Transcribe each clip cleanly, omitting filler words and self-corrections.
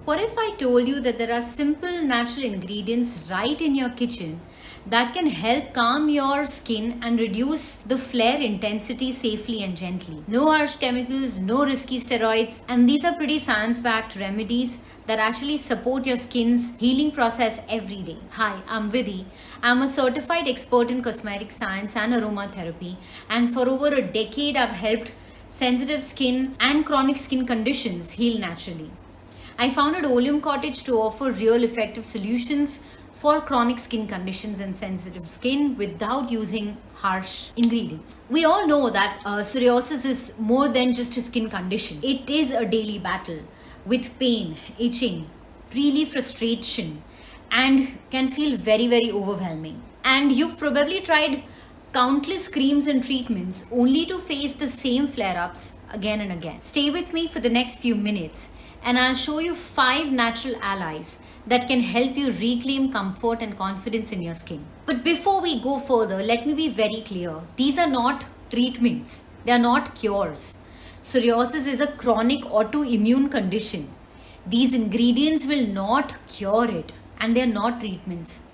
What if I told you that there are simple natural ingredients right in your kitchen that can help calm your skin and reduce the flare intensity safely and gently? No harsh chemicals, no risky steroids, and these are pretty science-backed remedies that actually support your skin's healing process every day. Hi, I'm Vidhi. I'm a certified expert in cosmetic science and aromatherapy, and for over a decade I've helped sensitive skin and chronic skin conditions heal naturally. I founded Oleum Cottage to offer real effective solutions for chronic skin conditions and sensitive skin without using harsh ingredients. We all know that psoriasis is more than just a skin condition. It is a daily battle with pain, itching, really frustration, and can feel very overwhelming. And you've probably tried countless creams and treatments only to face the same flare-ups again and again. Stay with me for the next few minutes and I'll show you 5 natural allies that can help you reclaim comfort and confidence in your skin. But before we go further, let me be very clear. These are not treatments. They are not cures. Psoriasis is a chronic autoimmune condition. These ingredients will not cure it, and they are not treatments.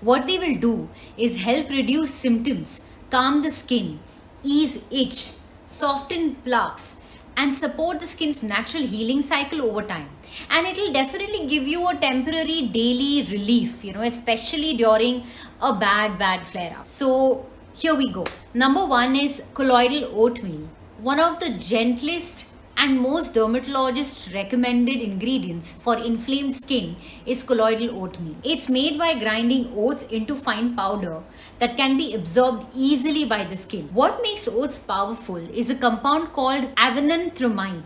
What they will do is help reduce symptoms, calm the skin, ease itch, soften plaques, and support the skin's natural healing cycle over time. And it will definitely give you a temporary daily relief, especially during a bad flare-up. So here we go. Number 1 is colloidal oatmeal. One of the gentlest and most dermatologist recommended ingredients for inflamed skin is colloidal oatmeal. It's made by grinding oats into fine powder that can be absorbed easily by the skin. What makes oats powerful is a compound called avenanthromide,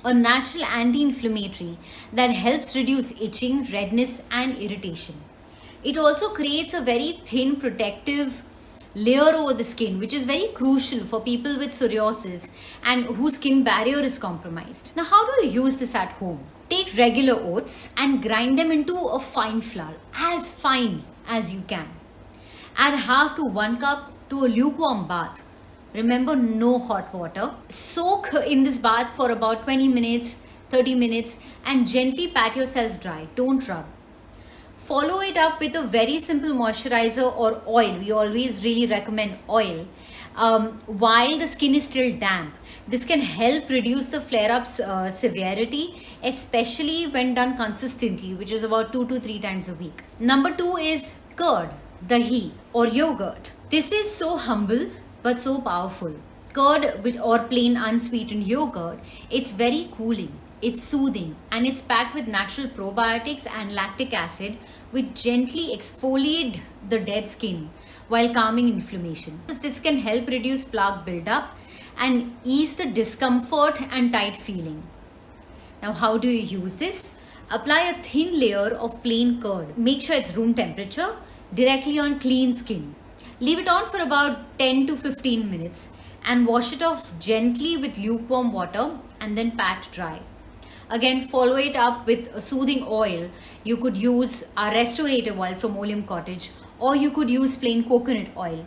a natural anti-inflammatory that helps reduce itching, redness, and irritation. It also creates a very thin protective layer over the skin, which is very crucial for people with psoriasis and whose skin barrier is compromised. Now, how do you use this at home? Take regular oats and grind them into a fine flour, as fine as you can. Add half to 1 cup to a lukewarm bath. Remember, no hot water. Soak in this bath for about 20 minutes, 30 minutes, and gently pat yourself dry. Don't rub. Follow it up with a very simple moisturizer or oil. We always really recommend oil while the skin is still damp. This can help reduce the flare-ups severity, especially when done consistently, which is about 2 to 3 times a week. Number 2 is curd, dahi, or yogurt. This is so humble but so powerful. Curd or plain unsweetened yogurt, it's very cooling. It's soothing and it's packed with natural probiotics and lactic acid which gently exfoliate the dead skin while calming inflammation. This can help reduce plaque buildup and ease the discomfort and tight feeling. Now, how do you use this? Apply a thin layer of plain curd. Make sure it's room temperature directly on clean skin. Leave it on for about 10 to 15 minutes and wash it off gently with lukewarm water and then pat dry. Again, follow it up with a soothing oil. You could use a restorative oil from Oleum Cottage, or you could use plain coconut oil.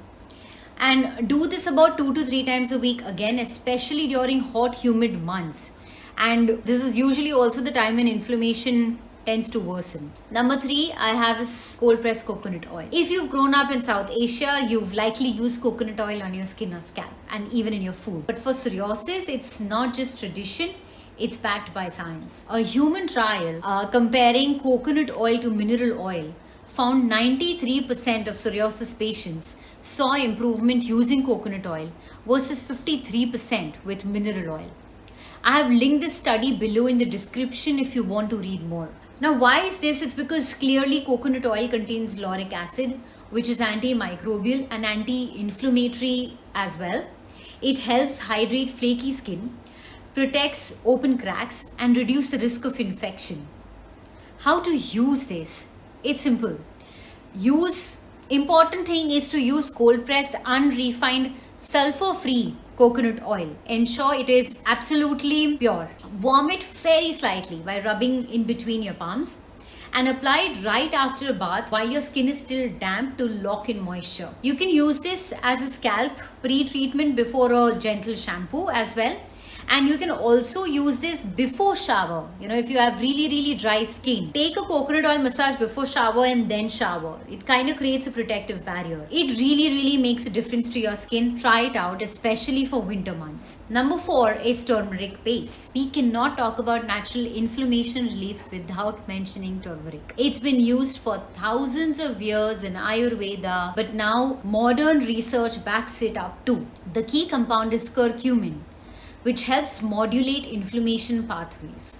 And do this about 2 to 3 times a week again, especially during hot, humid months. And this is usually also the time when inflammation tends to worsen. Number 3 I have is cold pressed coconut oil. If you've grown up in South Asia, you've likely used coconut oil on your skin or scalp and even in your food. But for psoriasis, it's not just tradition. It's backed by science. A human trial comparing coconut oil to mineral oil found 93% of psoriasis patients saw improvement using coconut oil versus 53% with mineral oil. I have linked this study below in the description if you want to read more. Now, why is this? It's because clearly coconut oil contains lauric acid, which is antimicrobial and anti-inflammatory as well. It helps hydrate flaky skin, protects open cracks, and reduce the risk of infection. How to use this? It's simple. Important thing is to use cold pressed, unrefined, sulfur-free coconut oil. Ensure it is absolutely pure. Warm it very slightly by rubbing in between your palms and apply it right after a bath while your skin is still damp to lock in moisture. You can use this as a scalp pre-treatment before a gentle shampoo as well. And you can also use this before shower. If you have really dry skin, take a coconut oil massage before shower and then shower. It kind of creates a protective barrier. It really makes a difference to your skin. Try it out, especially for winter months. Number 4 is turmeric paste. We cannot talk about natural inflammation relief without mentioning turmeric. It's been used for thousands of years in Ayurveda, but now modern research backs it up too. The key compound is curcumin, which helps modulate inflammation pathways.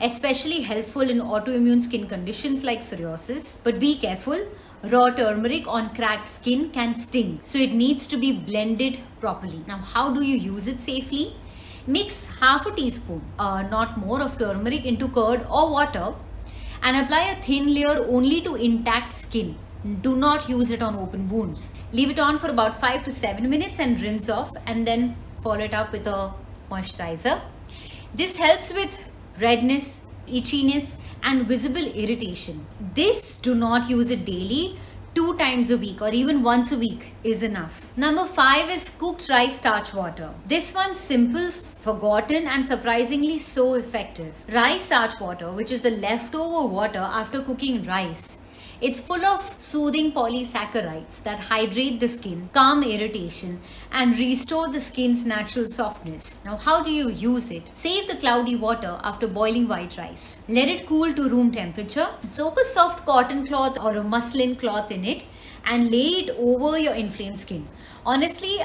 Especially helpful in autoimmune skin conditions like psoriasis. But be careful, raw turmeric on cracked skin can sting, so it needs to be blended properly. Now, how do you use it safely? Mix half a teaspoon, not more, of turmeric into curd or water and apply a thin layer only to intact skin. Do not use it on open wounds. Leave it on for about 5 to 7 minutes and rinse off, and then follow it up with a moisturizer. This helps with redness, itchiness and visible irritation. Do not use it daily. 2 times a week or even once a week is enough. Number 5 is cooked rice starch water. This one's simple, forgotten and surprisingly so effective. Rice starch water, which is the leftover water after cooking rice, it's full of soothing polysaccharides that hydrate the skin, calm irritation, and restore the skin's natural softness. Now, how do you use it? Save the cloudy water after boiling white rice. Let it cool to room temperature. Soak a soft cotton cloth or a muslin cloth in it and lay it over your inflamed skin. Honestly,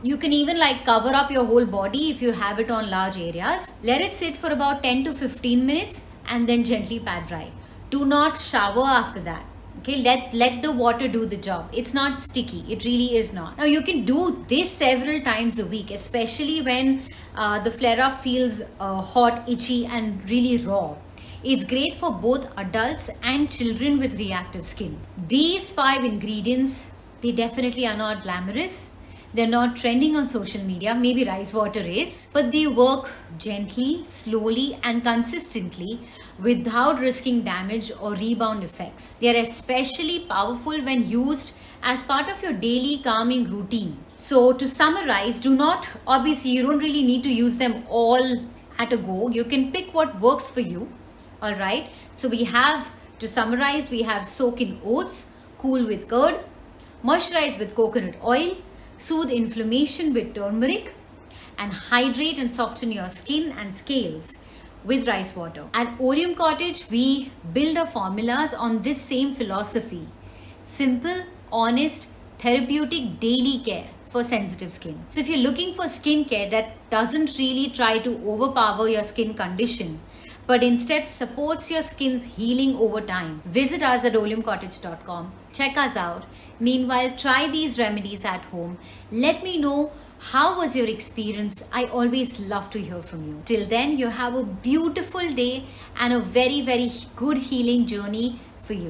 you can even cover up your whole body if you have it on large areas. Let it sit for about 10 to 15 minutes and then gently pat dry. Do not shower after that. Okay, let the water do the job. It's not sticky. It really is not. Now, you can do this several times a week, especially when the flare-up feels hot, itchy and really raw. It's great for both adults and children with reactive skin. These 5 ingredients, they definitely are not glamorous. They're not trending on social media. Maybe rice water is, but they work gently, slowly and consistently without risking damage or rebound effects. They are especially powerful when used as part of your daily calming routine. So to summarize, obviously you don't really need to use them all at a go. You can pick what works for you. Alright, so to summarize, we have soak in oats, cool with curd, moisturize with coconut oil, soothe inflammation with turmeric, and hydrate and soften your skin and scales with rice water. At Oleum Cottage, we build our formulas on this same philosophy. Simple, honest, therapeutic daily care for sensitive skin. So if you're looking for skincare that doesn't really try to overpower your skin condition, but instead supports your skin's healing over time, visit us at oleumcottage.com. Check us out. Meanwhile, try these remedies at home. Let me know how was your experience. I always love to hear from you. Till then, you have a beautiful day and a very good healing journey for you.